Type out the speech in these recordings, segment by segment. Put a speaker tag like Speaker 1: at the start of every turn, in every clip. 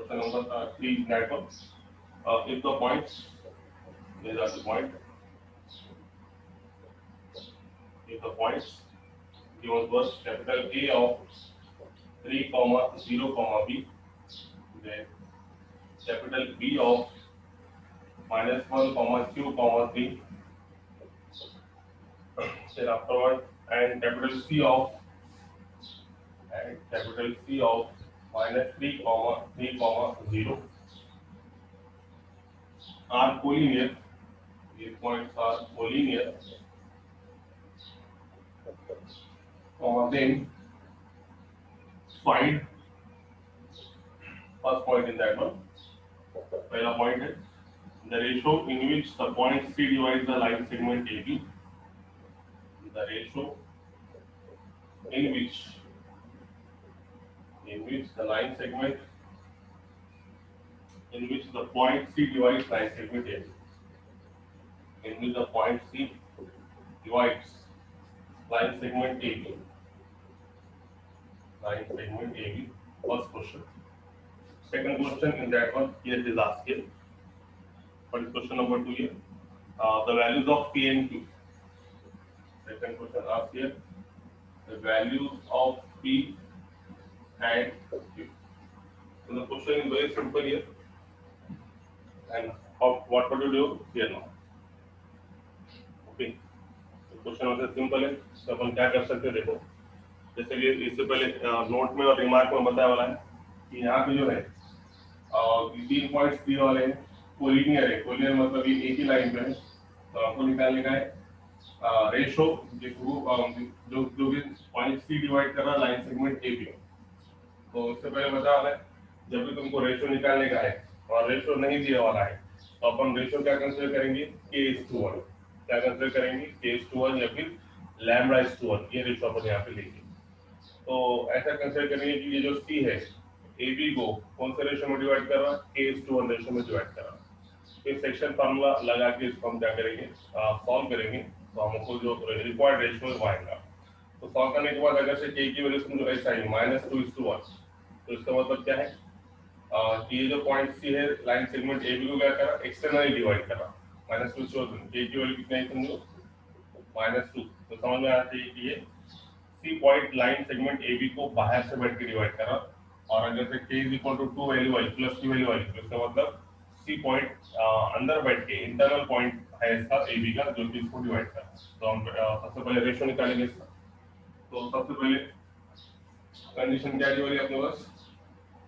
Speaker 1: question number 3 that one. If the points, these are the point. If the points given was capital A of 3 comma 0 comma b, then capital B of -1 comma q comma 3, then afterward, and capital C of -3 comma 3 comma 0 are collinear. These points are collinear. Then find first point in that one. पहला point है the ratio in which the point C divides the line segment AB. The ratio in which the line segment in which the point C divides line segment AB. In which the point C divides line segment AB. Line segment AB. First question. Second question in that one, here is asked here. What is question number 2 here? The values of P and Q. Second question asked here. The values of P and Q. So the question is very simple here. And what would you do here now? Okay. तो question वैसे simple है. तो अपन क्या कर सकते हैं देखो. जैसे कि इससे पहले नोट में और रिमार्क में बताया वाला है कि यहाँ पे जो है 3 पॉइंट्स दिए वाले हैं, कोलिनियर है. कोलिनियर मतलब ये एक ही लाइन पे है. तो आपको निकालने का है रेशो जो भी पॉइंट सी डिवाइड कर रहा है लाइन सेगमेंट ए बी. तो इससे पहले बता वाला है जब भी तुमको रेशो निकालने का है और रेशो नहीं दिया वाला है तो अपन रेशो क्या कंसीडर करेंगे k:1. क्या कंसीडर करेंगे k:1 या फिर λ:1. ये रेशो अपन यहाँ पे लेंगे. तो ऐसा कंसीडर करेंगे कि ये जो सी है ए बी को कौन से रेशो में डिवाइड कर रहा है, k:1 रेशो में डिवाइड कर रहा है. फिर सेक्शन फार्मूला लगा के इसको हम क्या करेंगे सॉल्व करेंगे. तो हमको जो रिक्वायर्ड रेशो है आएगा. तो सॉल्व करने के बाद अगर से k की वैल्यू समझो ऐसा है -2:1. तो इसका मतलब क्या है कि ये जो पॉइंट सी है लाइन सेगमेंट ए बी को क्या कर रहा है एक्सटर्नली डिवाइड कर रहा है. -2:1 k की वैल्यू कितना है समझो -2. तो समझ में आता है कि ये C point line segment A B को बाहर से बैठ के डिवाइड कर रहा. और अगर से k = 2 वैल्यू आई प्लस की वैल्यू आई तो इसका मतलब सी पॉइंट अंदर बैठ के इंटरनल पॉइंट है इसका ए बी का जो कि इसको डिवाइड कर रहा है. तो हम सबसे पहले रेशियो निकालेंगे इसका. तो सबसे पहले कंडीशन क्या दी वाली अपने पास,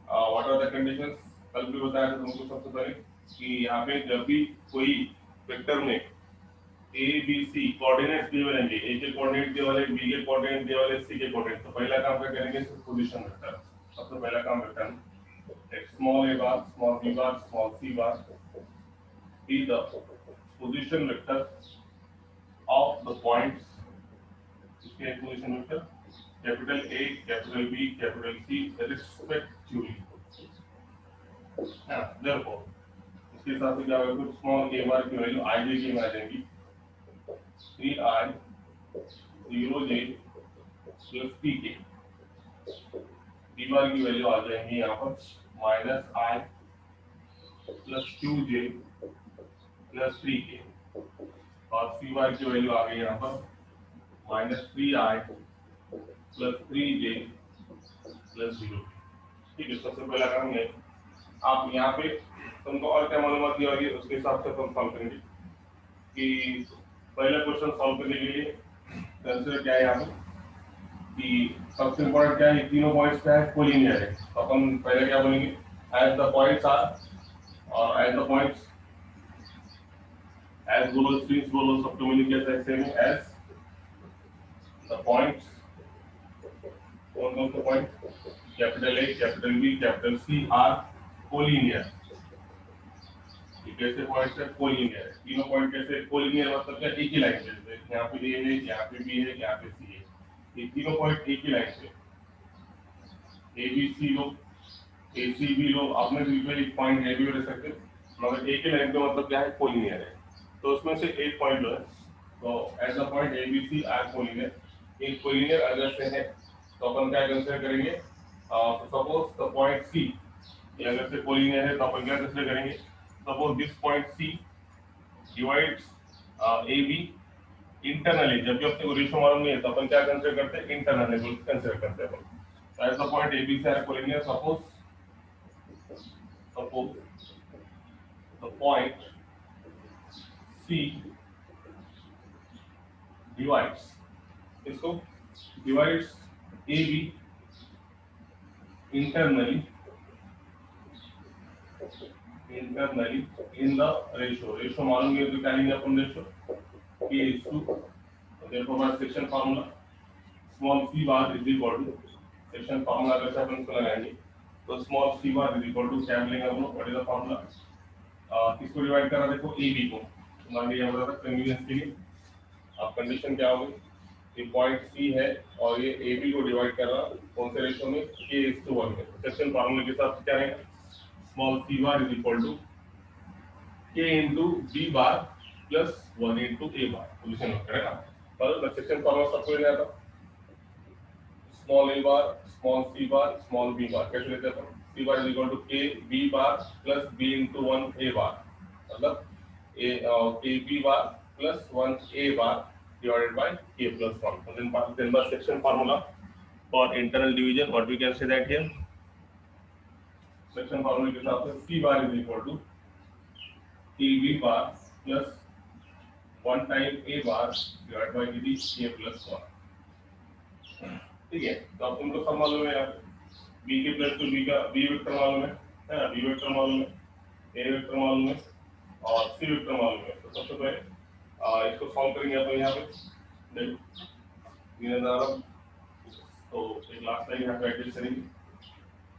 Speaker 1: व्हाट आर द कंडीशंस. कल भी बताया था तुमको सबसे पहले कि यहाँ पे जब भी कोई वेक्टर में ए बी सी कोऑर्डिनेट्स दिए रहेंगे, ए के कोऑर्डिनेट दिए वाले, बी के कोऑर्डिनेट दिए वाले, सी के कोऑर्डिनेट. तो पहला काम क्या करेंगे पोजीशन वेक्टर. सबसे पहला काम vector small a bar, small b bar, small c bar be the position vector of the points. इसके position vector capital A, capital B, capital C respectively. Therefore इसके साथ में क्या होगा, स्मॉल a bar की वैल्यू i j की में आ जाएगी 3i 0j plus pk. b bar की वैल्यू आ जाएंगी यहाँ पर -i plus 2j plus 3k. और c bar की वैल्यू आ गई यहाँ पर -3i plus 3j plus 0. ठीक है. सबसे पहला काम है आप यहाँ पे तुमको और क्या मालूमात दी होगी उसके हिसाब से तुम सॉल्व करेंगे. कि पहला क्वेश्चन सॉल्व करने के लिए कंसीडर क्या है यहाँ पे कि सबसे इम्पोर्टेंट क्या है, तीनों पॉइंट्स क्या है कोलिनियर है. तो अपन पहले क्या बोलेंगे एज द पॉइंट्स आर और एज द पॉइंट्स एज बोलो सिंस बोलो सबको मिलके कैसे सेम एज द पॉइंट्स. कौन से point capital A, capital B, capital C are collinear. ये कैसे पॉइंट्स है कोलिनियर है. तीनों पॉइंट कैसे कोलिनियर मतलब क्या एक ही लाइन पे, यहाँ पे ए है, यहाँ पे बी है, यहाँ पे सी है. ये तीनों पॉइंट एक ही लाइन पे ए बी सी लो, ए सी बी लो, आपने भी एक पॉइंट ए बी ले सकते हो मगर एक ही लाइन पे मतलब क्या है कोलिनियर है. तो उसमें से एक पॉइंट लो है. तो as a point A B C are collinear. एक कोलिनियर अगर से है तो अपन क्या कंसीडर करेंगे. सपोज द पॉइंट सी ये अगर से कोलिनियर है तो अपन क्या कंसीडर करेंगे, suppose this point C divides A B internally, जब भी अपने को रेशियो मालूम नहीं है तो अपन क्या कंसीडर करते हैं, इंटरनली कंसीडर करते हैं अपन। As the point A B C are collinear, suppose the point C divides, इसको divides A B internally in the ratio मालूम है तो क्या लेंगे अपन रेशियो k/, therefore हमारा section formula small c bar is equal to, section formula अगर से अपन को लगाएंगे तो small c bar is equal to क्या मिलेगा हम लोग, व्हाट इज द फार्मूला, किसको डिवाइड करा देखो ab को, मान लीजिए हमारा कन्वीनियंस के लिए अब कंडीशन क्या होगी, ये पॉइंट सी है और ये ए बी को डिवाइड कर रहा कौन से रेशियो में, k/1 में। सेक्शन फार्मूले के साथ क्या रहेगा, small C bar is equal to k into B bar plus 1 into A bar, position में करेगा। पर सेक्शन फार्मूला सबको याद है, small A bar small C bar small B bar, कैसे लेते हैं अपन, C bar is equal to k B bar plus B into 1 A bar, मतलब a k B bar plus 1 A bar divided by k plus 1. So then by section formula for internal division, what we can say that here, section formula के हिसाब से c bar is equal to kb bar plus 1 time a bar divided by k plus 1. ठीक है, तो अब तुमको सब मालूम है यार, b के प्लस टू b का b वेक्टर मालूम है ना, b वेक्टर मालूम है, a वेक्टर मालूम है और c वेक्टर मालूम है। तो सबसे पहले इसको सॉल्व करेंगे अपन यहाँ पे, तो एक लास्ट टाइम यहाँ पे एडजस्ट करेंगे,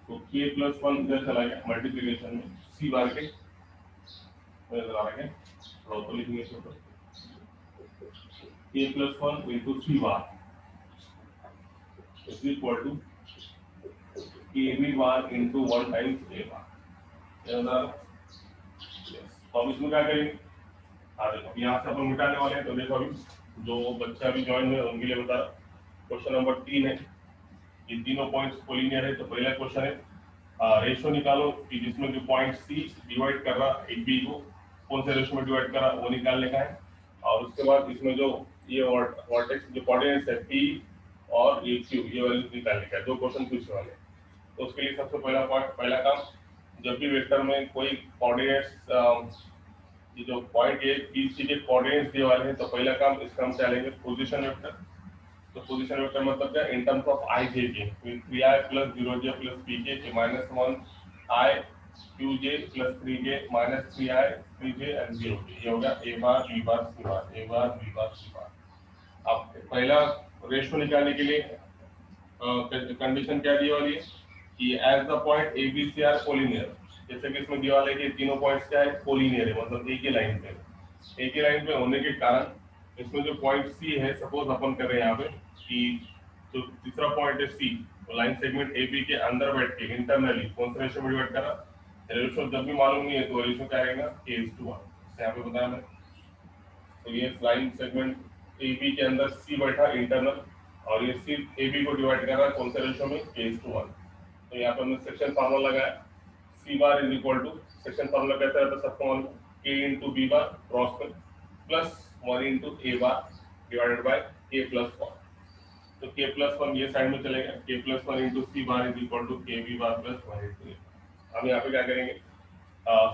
Speaker 1: तो k प्लस 1 इधर चला गया मल्टीप्लिकेशन में, c बार के इधर आ गया, तो लिखेंगे इसको k plus 1 into c bar is equal to kb bar into 1 times a bar. तो अब इसमें क्या करेंगे, यहाँ से अपन मिटाने वाले हैं, तो देखो अभी जो बच्चा अभी ज्वाइन हुए उनके लिए बता, क्वेश्चन नंबर 3 है, ये तीनों पॉइंट्स कोलिनियर है। तो पहला क्वेश्चन है रेशियो निकालो कि जिसमें जो पॉइंट सी डिवाइड कर रहा एक बी को कौन से रेशियो में डिवाइड कर रहा वो निकालने का है, और उसके बाद इसमें जो ये वर्टेक्स जो कोऑर्डिनेट्स है पी और ये क्यू, ये वैल्यू निकालने का है, दो क्वेश्चन पूछने वाले। तो उसके लिए सबसे पहला काम, जब भी वेक्टर में कोई कोऑर्डिनेट्स ये जो पॉइंट ए बी सी के कोऑर्डिनेट्स दिए वाले हैं, तो पहला काम इसका हम चलेंगे पोजीशन वेक्टर। तो पोजीशन वेक्टर मतलब क्या, इन टर्म्स ऑफ आई जे के, 3i plus 0j plus pk के minus 1i qj plus 3j minus 3i 3j and 0j, ये हो गया a bar b bar c bar, a bar b bar c बार। अब पहला ratio निकालने के लिए कंडीशन क्या दी वाली है कि as the point A B C are collinear, जैसे कि इसमें दिया वाला है कि तीनों पॉइंट्स क्या है, कोलिनियर है, मतलब एक ही लाइन पे होने के कारण इसमें जो पॉइंट सी है, सपोज अपन कर रहे हैं यहाँ पे कि जो तीसरा पॉइंट है सी, तो लाइन सेगमेंट ए बी के अंदर बैठ के इंटरनली कौन सा रेशियो में डिवाइड करा, रेशियो जब भी मालूम नहीं है तो रेशियो क्या रहेगा, k/1, यहाँ पे बताया मैंने। तो ये लाइन सेगमेंट ए बी के अंदर सी बैठा इंटरनल, और ये सी ए बी को डिवाइड कर रहा है कौन से रेशियो में, k/1। तो यहाँ पे हमने सेक्शन फार्मूला लगाया, c bar is equal to, section formula कहता है सबको मालूम, k into B bar cross में plus 1 into A bar divided by k plus 1। तो k प्लस 1 ये साइड में चलेगा, k plus 1 into C bar is equal to k B bar plus 1 into A. हम यहाँ पे क्या करेंगे,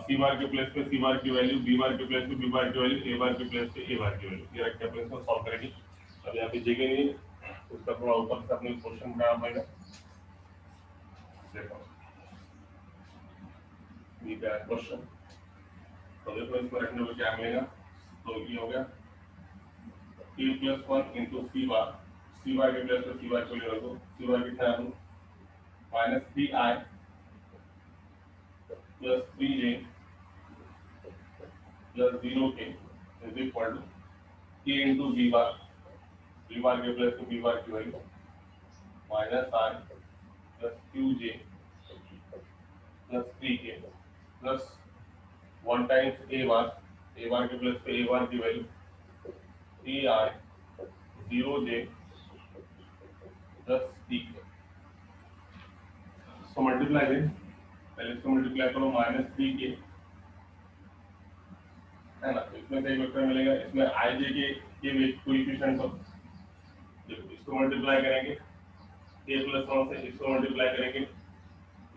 Speaker 1: सी बार के प्लेस पे सी बार की वैल्यू, बी बार के प्लेस पे बी बार की वैल्यू, ए बार के प्लेस पे ए बार की वैल्यू, ये रख के अपन इसको सॉल्व करेंगे। अब यहाँ पे जगह नहीं, उसका थोड़ा ऊपर से अपने क्वेश्चन बनाना पड़ेगा। देखो ये क्या क्वेश्चन, तो देखो इसमें रखने को क्या मिलेगा, तो ये हो गया k प्लस 1 इंटू सी बार के प्लेस पे सी बार को ले रखो, सी बार कितना है minus 3i plus 3j plus 0k is equal to k into B bar के प्लेस पे बी बार की value minus i plus qj plus 3k प्लस 1 टाइम्स ए बार के प्लेस पे ए बार की value 3i 0j plus 3k। So multiply दें, पहले इसको मल्टीप्लाई करो -3k, है ना। इसमें से एक वेक्टर मिलेगा, इसमें i j के कोएफिशिएंट हो, देखो इसको मल्टीप्लाई करेंगे k + 1 से, इसको मल्टीप्लाई करेंगे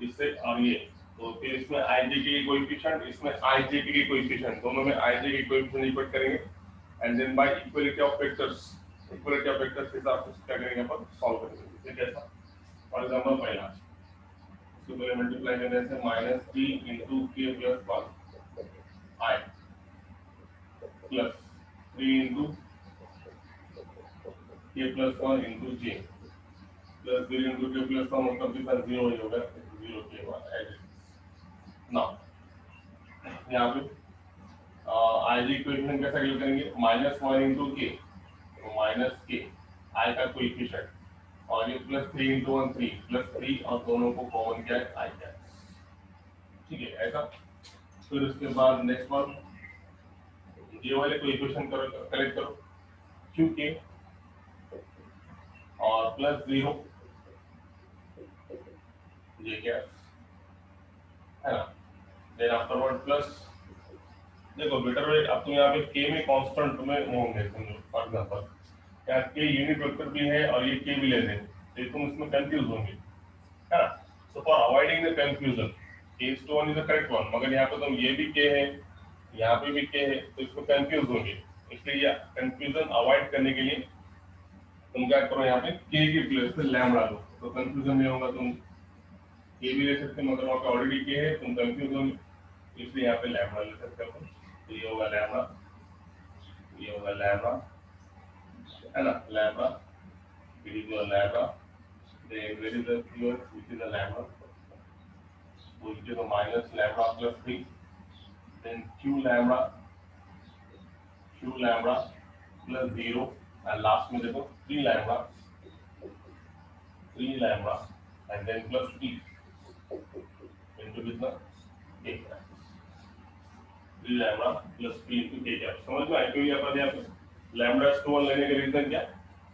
Speaker 1: इससे और ये, तो फिर इसमें i j के कोएफिशिएंट, इसमें i j के कोएफिशिएंट, दोनों में i j के कोएफिशिएंट इक्वल करेंगे and then by equality of vectors, equality of vectors के हिसाब से क्या करेंगे अपन, सॉल्व करेंगे। ठीक है ऐसा। फॉर एग्जांपल पहला, इसको पहले मल्टीप्लाई करने से -3 * k + 1 i plus 3 * k + 1 * j plus 0 * k + 1 मतलब कितना 0 ही होगा, 0 k 1 एज नाउ यहाँ पे i j कोएफिशिएंट कैसा कैलकुलेट करेंगे, -1 * k, तो -k i का कोएफिशिएंट और ये +3 * 1 3 +3 और दोनों को कॉमन किया है i का। ठीक है ऐसा। फिर उसके बाद नेक्स्ट वन, ये वाले कोएफिशिएंट कलेक्ट करो qk और +0 ये क्या है ना, देन आफ्टरवर्ड प्लस, देखो बेटर वे अब तुम यहाँ पे k में कांस्टेंट में होंगे, समझो फॉर एग्जांपल यहाँ k यूनिट वेक्टर भी है और ये k भी ले लें, तो तुम इसमें कंफ्यूज होंगे, है ना। So for avoiding the confusion k/1 is the correct one, मगर यहाँ पे तुम ये भी k है, यहाँ पे भी k है, तो इसमें कंफ्यूज होंगे, इसलिए कंफ्यूजन अवॉइड करने के लिए तुम क्या करो, यहाँ पे k की प्लेस पे लैम्बडा लो, तो कंफ्यूजन नहीं होगा। तुम k भी ले सकते हो मगर वहाँ पे ऑलरेडी k है, तुम कंफ्यूज होंगे, इसलिए यहाँ पे लैम्बडा ले सकते हो। तो ये होगा लैम्बडा, ये होगा लैम्बडा, है ना, lambda, it is your lambda, then where is the q, which is the lambda, so it is a minus lambda plus 3, then q lambda plus 0 and last में देखो 3 lambda and then plus t into कितना k, 3 lambda plus t into k cap. समझ में आया क्यों यहाँ पर, यहाँ पे लैम्बडा टू वन लेने का रीजन क्या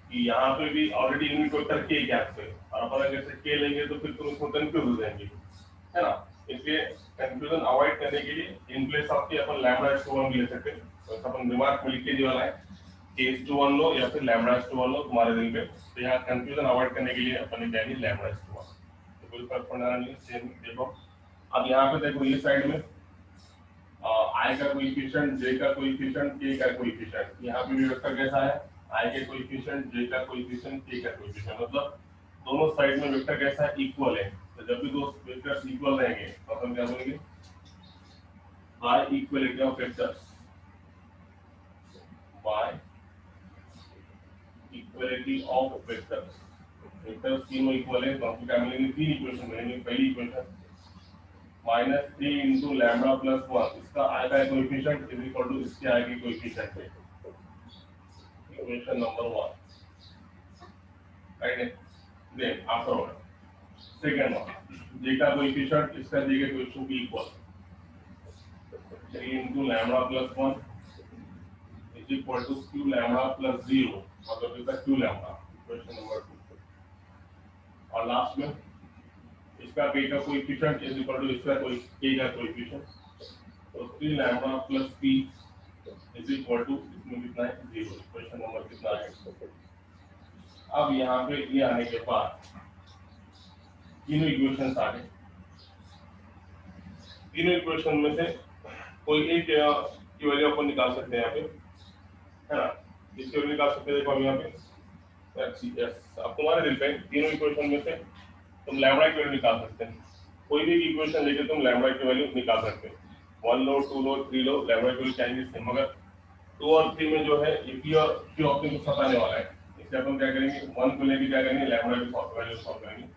Speaker 1: कि यहाँ पे भी already unit vector k cap है, और अपन अगर से k लेंगे तो फिर तुम उसमें कंफ्यूज हो जाएंगे, है ना। इसलिए कंफ्यूजन अवॉइड करने के लिए इन प्लेस ऑफ के अपन लैम्बडा टू वन भी ले सकते हैं, तो अपन रिमार्क में लिख के दिया वाला है k/1 लो या फिर लैम्बडा/1 लो तुम्हारे दिल पे, तो यहाँ कंफ्यूजन अवॉइड करने के लिए अपन ने क्या किया लैम्बडा/1, तो कोई फर्क पड़ना नहीं। सेम देखो अब यहाँ पे देखो ये साइड में i का कोएफिशिएंट, j का कोएफिशिएंट, k का कोएफिशिएंट, यहाँ पे भी वेक्टर कैसा है, i के कोएफिशिएंट, j का कोएफिशिएंट, k का कोएफिशिएंट, मतलब दोनों साइड में वेक्टर कैसा है, इक्वल है। तो जब भी दो वेक्टर्स इक्वल रहेंगे तो हम क्या बोलेंगे, bye equality of vectors, bye equality of vectors, vectors तीनों इक्वल है तो हम क्या मिलेंगे, तीन इक्वेशन मिलेंगे। पहली इक्वेशन -3 * लैम्बडा + 1, इसका i का कोएफिशिएंट इज इक्वल टू इसके i के कोएफिशिएंट है, equation number 1, right. Then afterward second one, j का कोएफिशिएंट इसका j के कोएफिशिएंट की equal, 3 * lambda + 1 is equal to q lambda + 0, मतलब इसका q लैम्बडा, इक्वेशन नंबर 2। और लास्ट में इसका k का कोएफिशिएंट इज इक्वल टू इसका k का कोएफिशिएंट, तो 3 lambda plus p is equal to इसमें कितना है 0, इक्वेशन नंबर कितना है। अब यहाँ पे ये आने के बाद तीनों इक्वेशंस आ गए, तीनों इक्वेशन में से कोई एक की वैल्यू अपन निकाल सकते हैं यहाँ पे, है ना। इसकी वैल्यू निकाल सकते हैं, देखो हम यहाँ पे अब तुम्हारे दिल पे तीनों इक्वेशन में से तुम लैम्बडा की वैल्यू निकाल सकते हैं, कोई भी इक्वेशन लेके तुम लैम्बडा की वैल्यू निकाल सकते हो, 1 लो 2 लो 3 लो, लैम्बडा की वैल्यू चेंजेस है, मगर 2 और 3 में जो है ये p और q ऑप्शन को सताने वाला है, इससे अपन क्या करेंगे 1 को लेके क्या करेंगे लैम्बडा की वैल्यू सॉल्व करेंगे।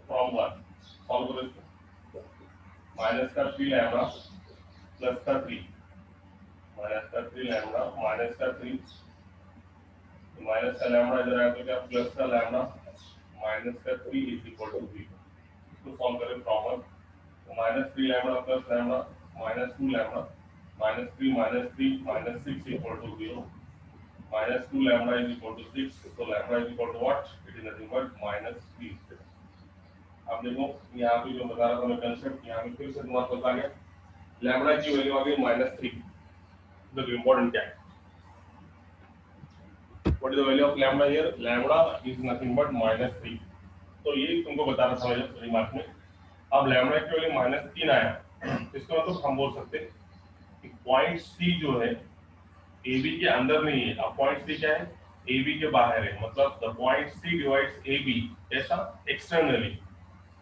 Speaker 1: फ्रॉम 1 सॉल्व करो इसको, माइनस का 3 लैम्बडा प्लस का 3, माइनस का 3 लैम्बडा माइनस का 3, माइनस का लैम्बडा इधर आया तो क्या प्लस का लैम्बडा माइनस का 3 इज इक्वल टू 0, इसको सॉल्व करें फ्रॉम 1, तो -3 lambda plus lambda -2 lambda -3 -3 -6 equal to 0, -2 lambda is equal to 6, so lambda is equal to what, it is nothing but -3। आप देखो यहाँ पे जो बता रहा था मैं कंसेप्ट, यहाँ पे फिर से तुम्हारे पास आ गया। लैम्बडा की वैल्यू आ गई -3। देखो इंपॉर्टेंट क्या है, what is the value of lambda here? Lambda is nothing but -3। तो ये तुमको बताना था मेरे रिमार्क में। अब लैम्बडा की वैल्यू -3 आया, इसका मतलब हम बोल सकते हैं कि पॉइंट सी जो है ए बी के अंदर नहीं है। अब पॉइंट सी क्या है? ए बी के बाहर है, मतलब the point C divides A B ऐसा एक्सटर्नली।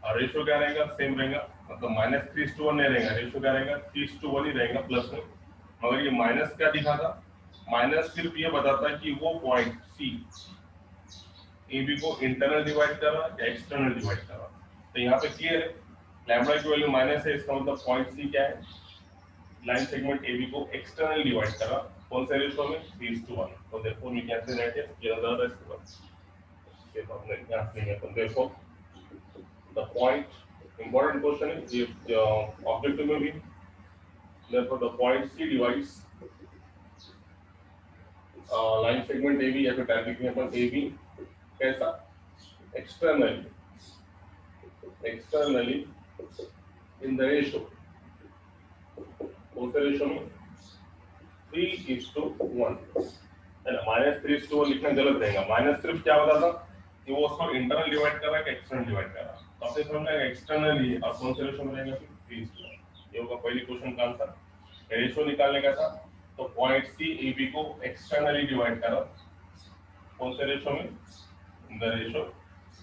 Speaker 1: और रेशियो क्या रहेगा? सेम रहेगा, मतलब -3:1 नहीं रहेगा, रेशियो क्या रहेगा? 3:1 ही रहेगा प्लस में। मगर ये माइनस क्या दिखा था? माइनस सिर्फ ये बताता है कि वो पॉइंट सी ए बी को इंटरनल डिवाइड कर रहा है या एक्सटर्नल डिवाइड कर रहा है। तो यहाँ पे क्लियर है, लैम्बडा की वैल्यू माइनस है, इसका मतलब पॉइंट सी क्या है? लाइन सेगमेंट ए बी को एक्सटर्नल डिवाइड कर रहा, कौन से रेशियो में? 3:1। तो देखो वी कैन से दैट ये ज्यादा इसके बाद ये तो हमने यहाँ नहीं है। तो देखो the point, important question is if objective में भी, therefore the point C divides line segment AB या फिर टैग में अपन AB कैसा? externally in the ratio, कौन से रेशियो में? 3:1 है ना। -3:1 लिखना गलत रहेगा। माइनस सिर्फ क्या बताता कि वो उसको इंटरनल डिवाइड कर रहा है कि एक्सटर्नल डिवाइड कर रहा है। तो आपने समझ में एक्सटर्नल ही और कौन से रेशियो में रहेगा? 3:1। ये होगा पहली क्वेश्चन का आंसर। रेशियो निकालने का था तो पॉइंट सी ए बी को एक्सटर्नली डिवाइड करा, कौन से रेशियो में? द रेशियो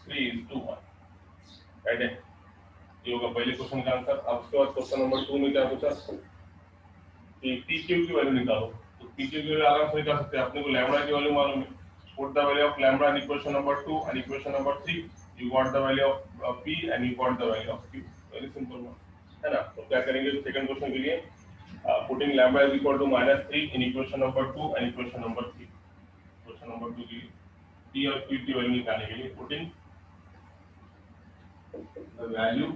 Speaker 1: 3:1, राइट है। ये होगा पहले क्वेश्चन का आंसर। अब उसके बाद क्वेश्चन नंबर 2 में क्या पूछा कि पी क्यू की वैल्यू निकालो। तो पी क्यू की वैल्यू आराम से निकाल सकते हैं, अपने को लैम्बडा की वैल्यू मालूम है। Put the value of lambda in equation number 2 and equation number 3, you got the value of P and you got the value of Q. Very simple one, है ना। तो क्या करेंगे सेकंड क्वेश्चन के लिए? Putting lambda is equal to -3 in equation number 2 and equation number 3. Question number 2 की P और Q की वैल्यू निकालने के लिए putting the value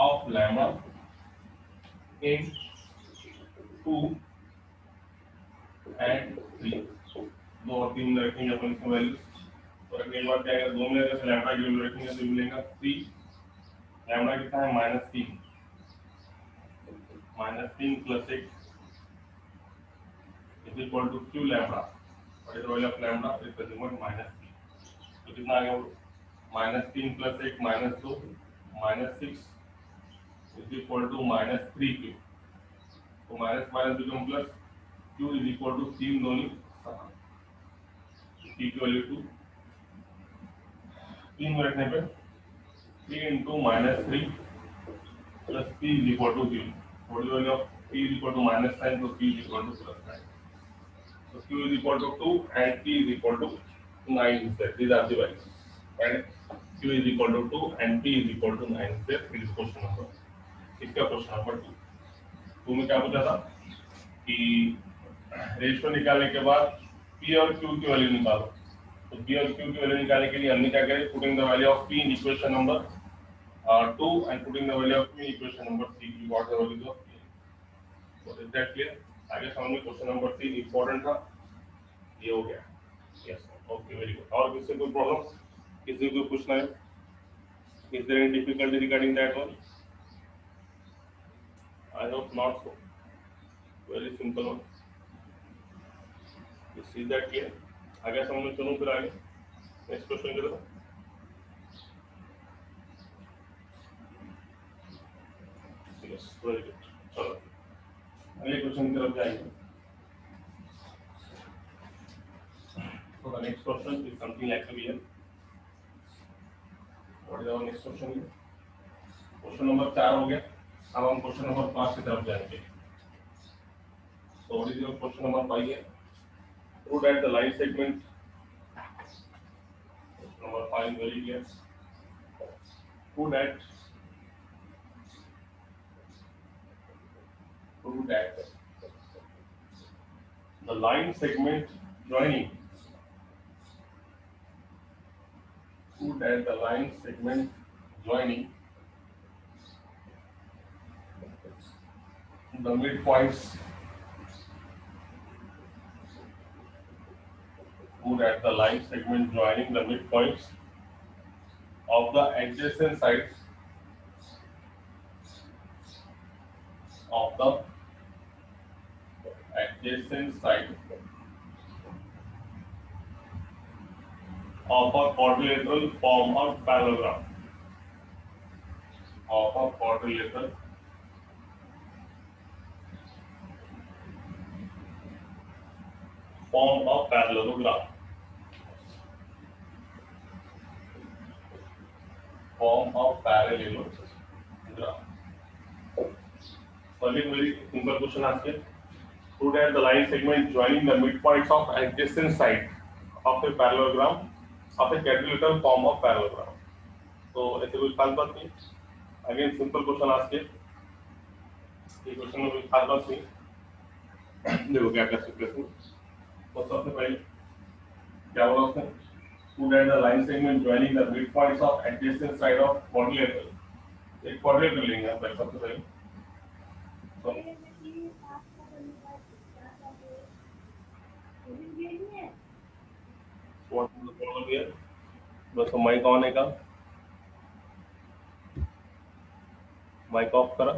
Speaker 1: of lambda in 2 and 3, दो और तीन में रखेंगे अपन इसमें वैल्यू। तो रखने के बाद क्या आएगा? दो में अगर लैम्बडा की वैल्यू रखेंगे तो मिलेगा 3। लैम्बडा कितना है? -3, -3 + 1 is equal to Q lambda. What is the value of lambda? Is nothing but -3. तो कितना आ गया? -3 + 1 -2 -6 is equal to -3Q. तो minus minus become plus, Q is equal to 3 दोनों 7, P की वैल्यू 2, 3 में रखने पे 3 × -3 plus P is equal to 0. What is the value of P is equal to -9, so P is equal to +9. So Q is equal to 2 and P is equal to 9 instead. These are the values. Right? Q is equal to 2 and P is equal to 9 instead. This is question number. इसका question number 2। 2 में क्या पूछा था कि ratio निकालने के बाद P और Q की वैल्यू निकालो। तो P और Q की वैल्यू निकालने के लिए हमने क्या करें? Putting the value of P in equation number 2 and putting the value of Q in equation number 3, you got the values of P. So is that clear? आगे समझ में क्वेश्चन नंबर 3 इंपॉर्टेंट था, ये हो गया। Yes, okay, very good. और किसी कोई प्रॉब्लम, किसी को पूछना है? Is there any difficulty regarding that one? I hope not so. Very simple one. You see that clear? आगे समझ में, चलो फिर आगे नेक्स्ट क्वेश्चन करो। Yes, very good. चलो अगले क्वेश्चन की तरफ जाएंगे। So the next question is something like here. What is our next question? Question number 4 हो गया। अब हम क्वेश्चन नंबर 5 की तरफ जाएंगे। So what is your question number 5 here? Prove that the line segment, question number 5 is very clear. Prove that the line segment joining, prove that the line segment joining the midpoints, prove that the line segment joining the midpoints of the adjacent sides of the adjacent side of a quadrilateral form a parallelogram of a quadrilateral form a parallelogram form a parallelogram. So again, very simple question asked here. Prove that the line segment joining the midpoints of adjacent side of a parallelogram of a quadrilateral form of parallelogram. तो ऐसे कोई खास बात नहीं. Again simple question asked here. ये question में कोई खास बात नहीं. देखो क्या कर सकते हैं. तो सबसे पहले क्या बोला उसने? Prove that the line segment joining the midpoints of adjacent side of quadrilateral. एक quadrilateral लेंगे हम पहले सबसे पहले. तो what is the problem here? बस माइक ऑन है का? माइक ऑफ करा.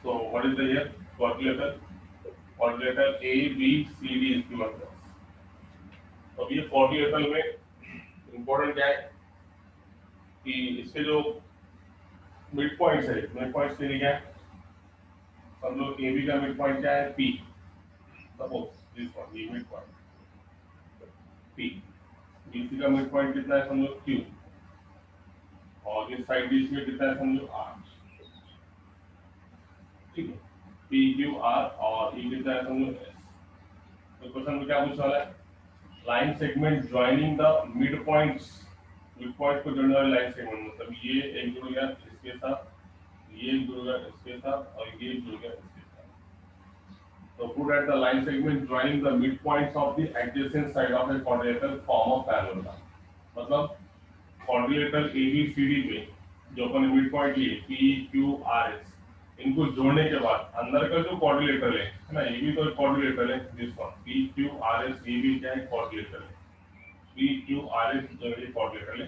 Speaker 1: So what is the here? Quadrilateral. Quadrilateral A B C D इसकी बात है. तो ये quadrilateral में important क्या है कि इसके जो मिड पॉइंट्स है, मिड पॉइंट्स के लिए क्या है? हम लोग ए बी का मिड पॉइंट क्या है? पी. सपोज दिस वन ये mid point P. B C का मिड पॉइंट कितना है? समझो क्यू. और इस साइड बीच में कितना है? समझो आर. ठीक है. पी क्यू आर और ये कितना है? समझो एस. तो क्वेश्चन में क्या पूछा है? Line segment joining the mid points. Mid point को जोड़ने वाले लाइन सेगमेंट मतलब ये एक जुड़ गया इसके साथ, ये जुड़ गया इसके साथ और ये जुड़ गया इसके साथ. So put at the line segment joining the midpoints of the adjacent side of a quadrilateral form of parallelogram. मतलब quadrilateral ABCD पे जो अपन मिड पॉइंट लिए PQRS इनको जोड़ने के बाद अंदर का जो quadrilateral है ना, ये भी तो quadrilateral है. दिस वन PQRS ये भी क्या है? quadrilateral है. PQRS जो ये quadrilateral है.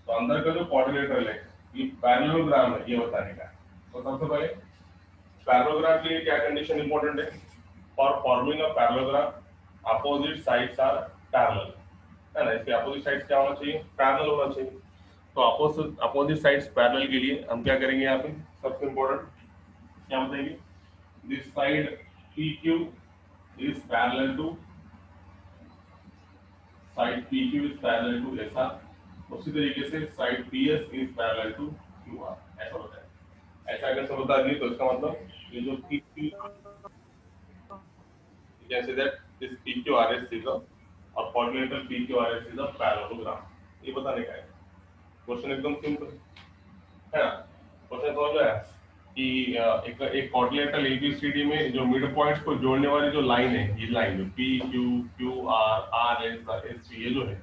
Speaker 1: तो अंदर का जो quadrilateral है ये पैरेललोग्राम है, ये बताने का है. तो सबसे पहले पैरेललोग्राम के लिए क्या कंडीशन इंपॉर्टेंट है? For forming a parallelogram, opposite sides are parallel. है ना? इसके opposite sides क्या होना चाहिए? Parallel होना चाहिए. तो opposite sides parallel के लिए हम क्या करेंगे यहाँ पे? सबसे important क्या बताएंगे? This side PQ is parallel to side PQ is parallel to SR. उसी तरीके से side PS is parallel to QR. ऐसा होता है. ऐसा अगर सब बता दिए तो इसका मतलब ये जो PQ you can say that this PQRS is a or quadrilateral PQRS is a parallelogram. ये बताने का है. क्वेश्चन एकदम सिंपल है ना. क्वेश्चन समझ में आया कि एक quadrilateral ABCD में जो मिड पॉइंट्स को जोड़ने वाली जो लाइन है, ये लाइन जो PQQRRS ये जो है,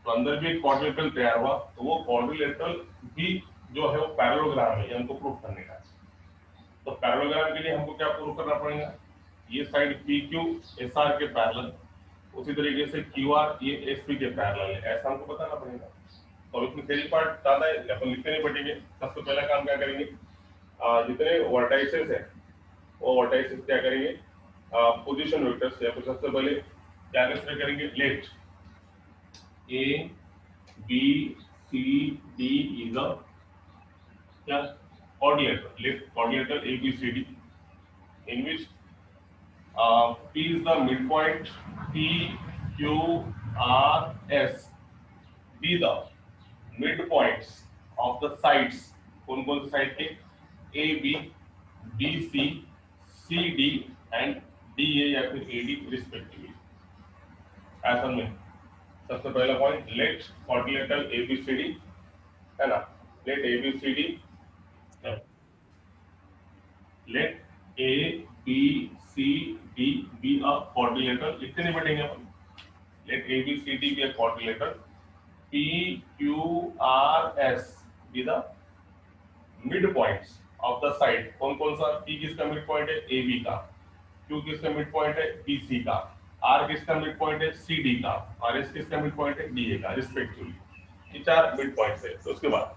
Speaker 1: तो अंदर भी एक quadrilateral तैयार हुआ. तो वो quadrilateral भी जो है वो पैरेललोग्राम है. ये हमको प्रूव करने का है. तो पैरेललोग्राम के लिए हमको क्या प्रूव करना पड़ेगा? ये साइड PQ SR के पैरेलल, उसी तरीके से QR ये SP के पैरेलल है. ऐसा हमको बताना पड़ेगा. तो इसमें थ्योरी पार्ट ज्यादा है, अपन लिखने नहीं पड़ेंगे. सबसे पहला काम क्या करेंगे? जितने वर्टाइसेस हैं वो वर्टाइसेस क्या करेंगे? पोजीशन वेक्टर्स या फिर सबसे पहले क्या कंसीडर करेंगे? Let A B C D is a क्या? quadrilateral. Let quadrilateral ABCD in which P is the midpoint, P, Q, R, S be the midpoints of the sides. कौन कौन से साइड के? A, B, B, C, C, D and D A या फिर A D respectively. ऐसा में सबसे पहला पॉइंट लेट quadrilateral ABCD है ना. Let ABCD let A, B, C, D be a quadrilateral. लिखते नहीं बैठेंगे अपन. Let A, B, C, D be a quadrilateral. P, Q, R, S be the midpoints of the side. कौन कौन सा? P किसका mid point है? AB का. Q किसका मिड पॉइंट है? BC का. R किसका मिड पॉइंट है? CD का. और S किसका मिड पॉइंट है? DA का रिस्पेक्टिवली. ये 4 मिड पॉइंट्स है। तो उसके बाद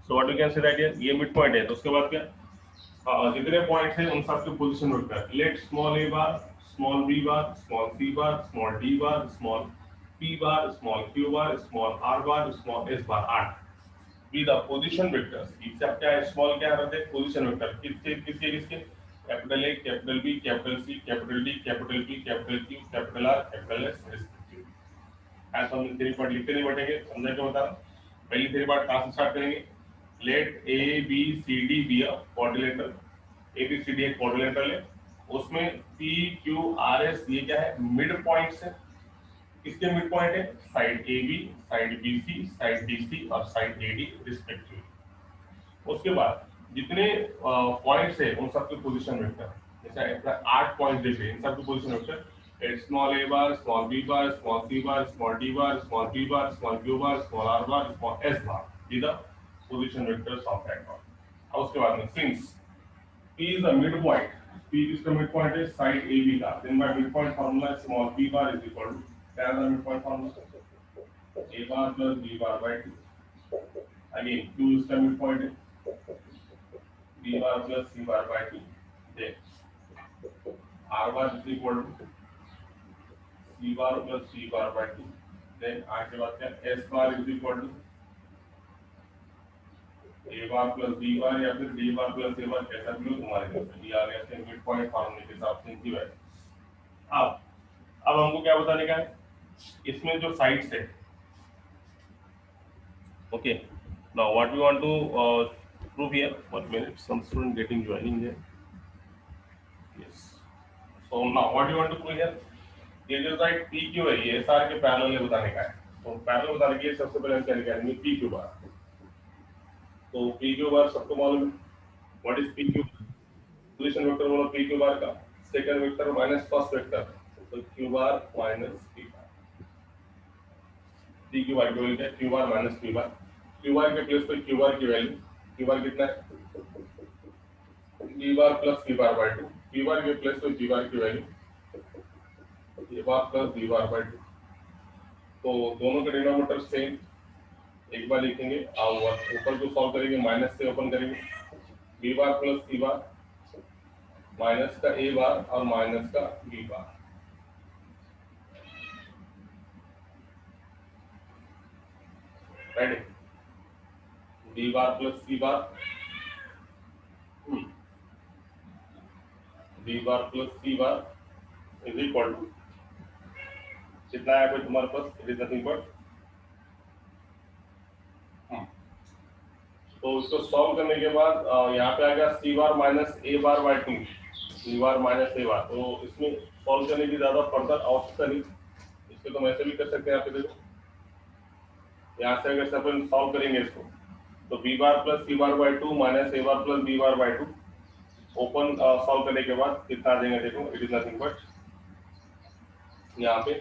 Speaker 1: so what we can say that ये मिड पॉइंट है। तो उसके बाद क्या, जितने पॉइंट्स हैं उन सबके position vector let small a bar, small b bar, small c bar, small d bar, small p bar, small q bar, small r bar, small s bar 8 be the position vectors. इससे आप क्या है, small क्या रहते हैं, position vector. किसके किसके किसके, capital A, capital B, capital C, capital D, capital P, capital Q, capital R, capital S respectively. ऐसा हम थ्री पार्ट लिखते नहीं बैठेंगे, समझा क्या बता रहा हूं। पहली थ्री पार्ट कहां से स्टार्ट करेंगे, let A B C D be a quadrilateral. A B C D एक क्वाड्रिलेटरल है, उसमें पी क्यू आर एस ये क्या है, मिड पॉइंट्स है। किसके मिड पॉइंट है, side A B, side B C, side D C और साइड ए डी रिस्पेक्टिवली। उसके बाद जितने पॉइंट्स है उन सबके पोजीशन वेक्टर, जैसे 8 पॉइंट्स देखे, इन सबके position vector small a bar, small b bar, small c bar, small d bar, small p bar, small q bar, small r bar, small s bar, ये the position vectors of that bar. अब उसके बाद में since p is the mid point, p इसका mid point है side ab का, then by mid point formula small p bar is equal to क्या है mid point formula, a bar plus b bar by 2। Again q इसका mid point है b bar plus c bar by 2, then r bar is equal to c bar plus c bar by 2, then आगे बात क्या, s bar is equal to a bar plus b bar या फिर d bar plus a bar, कैसा भी हो तुम्हारे लिए ये आ गया है मिड पॉइंट फार्मूले के हिसाब से इनकी वैल्यू। अब हमको क्या बताने का है, इसमें जो साइड्स है, okay now what we want to prove here, 1 minute, some student getting joining there, yes, so now what do you want to prove here, ये जो साइड PQ है ये SR के पैरेलल है बताने का है। तो पैरेलल बताने के लिए सबसे पहले हम क्या निकालेंगे, PQ बार। तो PQ बार सबको मालूम है, what is PQ, position vector बोलो PQ बार का second vector minus first vector, तो Q बार माइनस P बार, PQ बार की वैल्यू क्या है, Q बार माइनस P बार। Q बार के प्लेस पे Q बार की वैल्यू, Q बार कितना है, P bar plus P bar by 2, P bar के प्लेस पे P बार की value A bar plus B bar by 2। तो दोनों के डिनोमिनेटर सेम, एक बार लिखेंगे और ऊपर को सॉल्व करेंगे, माइनस से ओपन करेंगे, B bar plus C bar minus का A बार और माइनस का B bar, right, B bar plus C bar, B bar plus C bar is equal to कितना है भाई तुम्हारे पास, इट इज नथिंग बट, तो इसको सॉल्व करने के बाद यहाँ पे आ गया C bar minus A bar by 2, C bar minus A bar. तो इसमें सॉल्व करने की ज्यादा फर्दर आवश्यकता नहीं, इसको तुम ऐसे भी कर सकते हैं। यहाँ पे देखो, यहाँ से अगर अपन सॉल्व करेंगे इसको, तो B bar plus C bar by 2 minus A bar plus B bar by 2, open solve करने के बाद कितना आ जाएगा देखो, इट इज नथिंग बट यहाँ पे,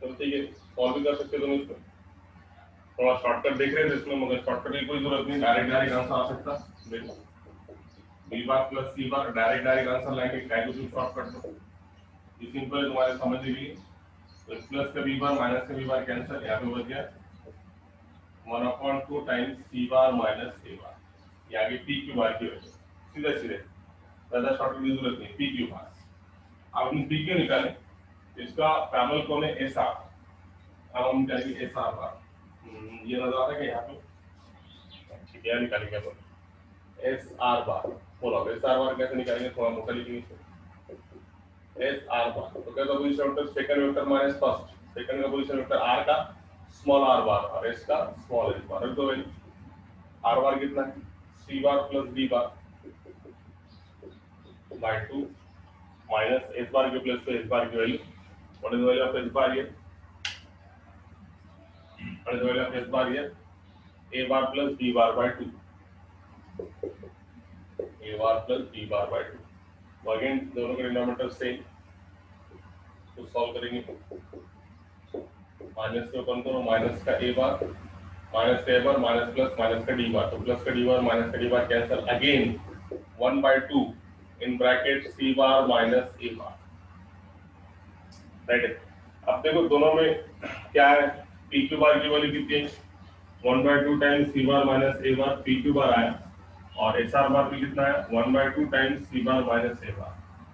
Speaker 1: तो ठीक है सॉल्व भी कर सकते हो तुम इसको, थोड़ा शॉर्टकट देख रहे थे इसमें, मगर शॉर्टकट की कोई जरूरत नहीं, डायरेक्ट डायरेक्ट आंसर आ सकता। देखो B बार प्लस C बार डायरेक्ट डायरेक्ट आंसर लाएंगे, कैलकुलेशन शॉर्टकट में ये सिंपल है तुम्हारे समझ के लिए। तो प्लस का B बार माइनस का B बार कैंसिल, यहाँ पे बच गया 1/2 times C bar minus A बार, ये आगे PQ बार की वजह, सीधे सीधे ज्यादा शॉर्टकट की जरूरत नहीं, PQ बार। अब हम PQ निकालें, इसका पैरेलल कौन है, SR, अब हम निकालेंगे SR बार, ये नजर आ रहा है कि यहाँ पे, ठीक है निकालेंगे अपन SR बार। बोलो SR बार कैसे निकालेंगे, थोड़ा मोटा लिखेंगे इसको, SR बार तो क्या position vector second vector minus first, second का पोजीशन वेक्टर R का स्मॉल r बार और S का स्मॉल s बार, रख दो वैल्यू। R बार कितना है, C bar plus D bar by 2 minus S bar के प्लस पे S बार की value, what is the value of S bar here, what is the value of S bar here, A bar plus B bar by 2, A bar plus B bar by 2। तो again दोनों के denominator same, तो solve करेंगे, minus से open करो, minus का A bar minus का A bar minus का D बार, तो प्लस का D बार माइनस का D bar cancel, again 1/2 in bracket C bar minus A bar, right. अब देखो दोनों में क्या है, पी क्यू बार की वैल्यू कितनी है 1/2 टाइम्स सी बार माइनस ए बार पी क्यू बार आया और एस आर बार भी कितना है 1/2 टाइम्स सी बार माइनस ए बार।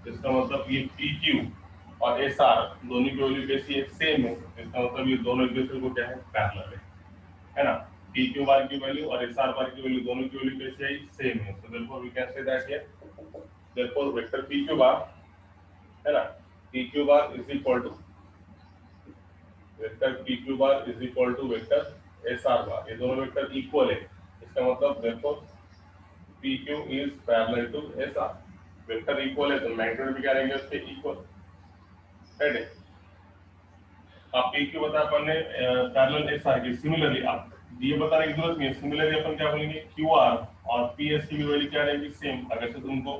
Speaker 1: इसका मतलब ये पी क्यू और एस आर दोनों की वैल्यू कैसी है सेम है। इसका मतलब ये दोनों एक दूसरे को क्या है पैरेलल है ना। पी क्यू बार की वैल्यू और एस आर बार की वैल्यू दोनों की वैल्यू कैसी है सेम है। So therefore we can say that here therefore vector P Q bar है ना P Q bar is equal to vector P Q bar is equal to vector S R bar. ये दोनों vector equal है। इसका मतलब therefore P Q is parallel to S R. Vector equal है तो magnitude भी क्या रहेंगे उसके इक्वल है। आप पी क्यू बता अपन ने पैरेलल एस आर की सिमिलरली आप ये बताने की जरूरत नहीं है। सिमिलरली अपन क्या बोलेंगे क्यू आर और पी एस की भी वैल्यू क्या रहेगी सेम। अगर से तुमको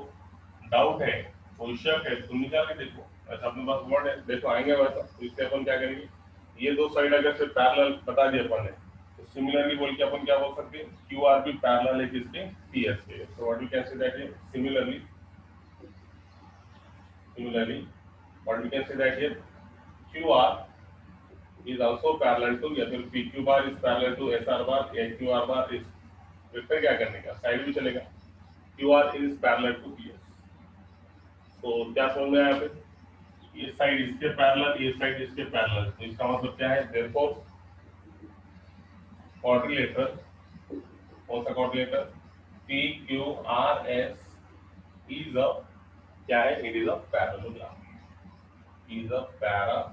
Speaker 1: डाउट है कोई शक है तुम निकाल के देखो। ऐसा अपने पास वर्ड है देखो आएंगे वैसा। तो इससे अपन क्या करेंगे ये दो साइड अगर से पैरेलल बता दिए अपन ने तो सिमिलरली बोल के अपन क्या बोल सकते हैं क्यू आर भी पैरेलल है किसके पी एस के। So what we can say that is similarly what we can say that here Q R is also parallel to या फिर PQ bar is parallel to SR bar या QR bar is vector क्या करने का side भी चलेगा QR is parallel to PS। तो क्या समझ में आया फिर ये साइड इसके पैरेलल ये साइड इसके पैरेलल। तो इसका मतलब क्या है देयरफॉर क्वाड्रिलेटरल कौन सा क्वाड्रिलेटरल PQRS is a क्या है it is a parallelogram is a parallelogram.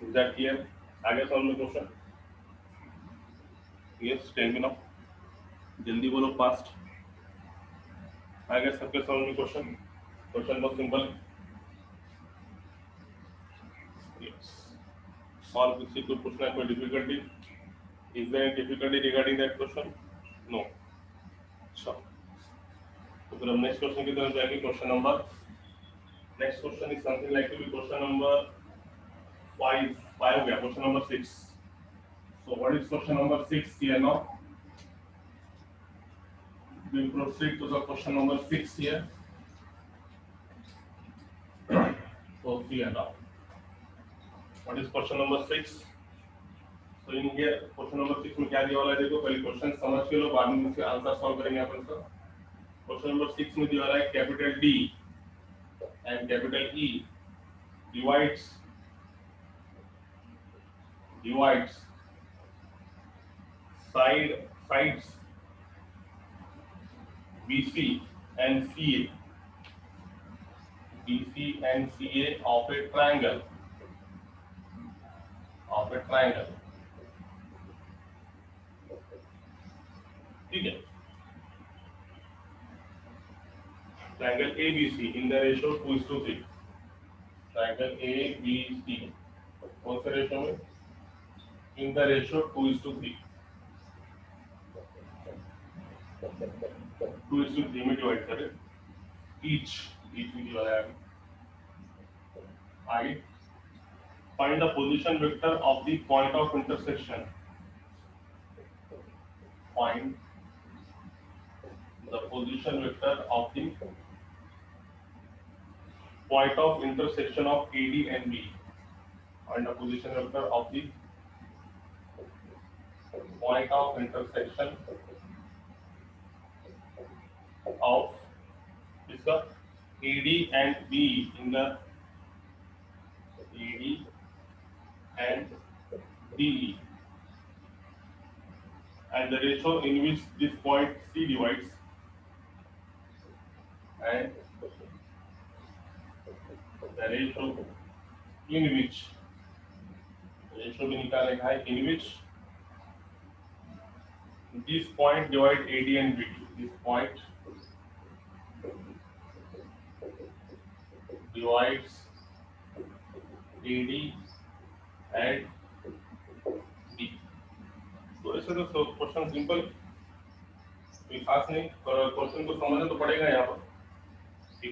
Speaker 1: Is that clear? आगे सॉल्व में क्वेश्चन यस 10 मिनट जल्दी बोलो फास्ट। आगे सबके सॉल्व में क्वेश्चन क्वेश्चन बहुत सिंपल यस सॉल्व किसी को पूछना है कोई difficulty is there any difficulty regarding that question no. अच्छा तो फिर हम नेक्स्ट क्वेश्चन की तरफ जाएंगे। Question number next question is something like to be question number 5 हो गया। Question number 6। So what is question number 6 here now? We proceed to the question number 6 here. So here now. What is question number 6? So in here question number 6 में क्या दिया वाला है देखो पहले question समझ के लो बाद में इसके आंसर सॉल्व करेंगे अपन सब। क्वेश्चन नंबर 6 में दिया वाला है capital D and capital E divides sides BC and CA of a triangle ठीक है। Triangle ABC in the ratio 2:3 triangle ABC कौन से रेशियो में in the ratio 2:3 2:3 में डिवाइड करें each में दिया है आगे find the position vector of the point of intersection find the position vector of the point of intersection of AD and B find the position vector of the point of intersection of इसका AD and B in the AD and DE and the ratio in which this point C divides and the ratio in which ratio भी निकालेगा है in which this point divide AD and BD this point divides AD and B। तो ऐसे तो question simple कोई खास नहीं question को समझना तो पड़ेगा यहाँ पर।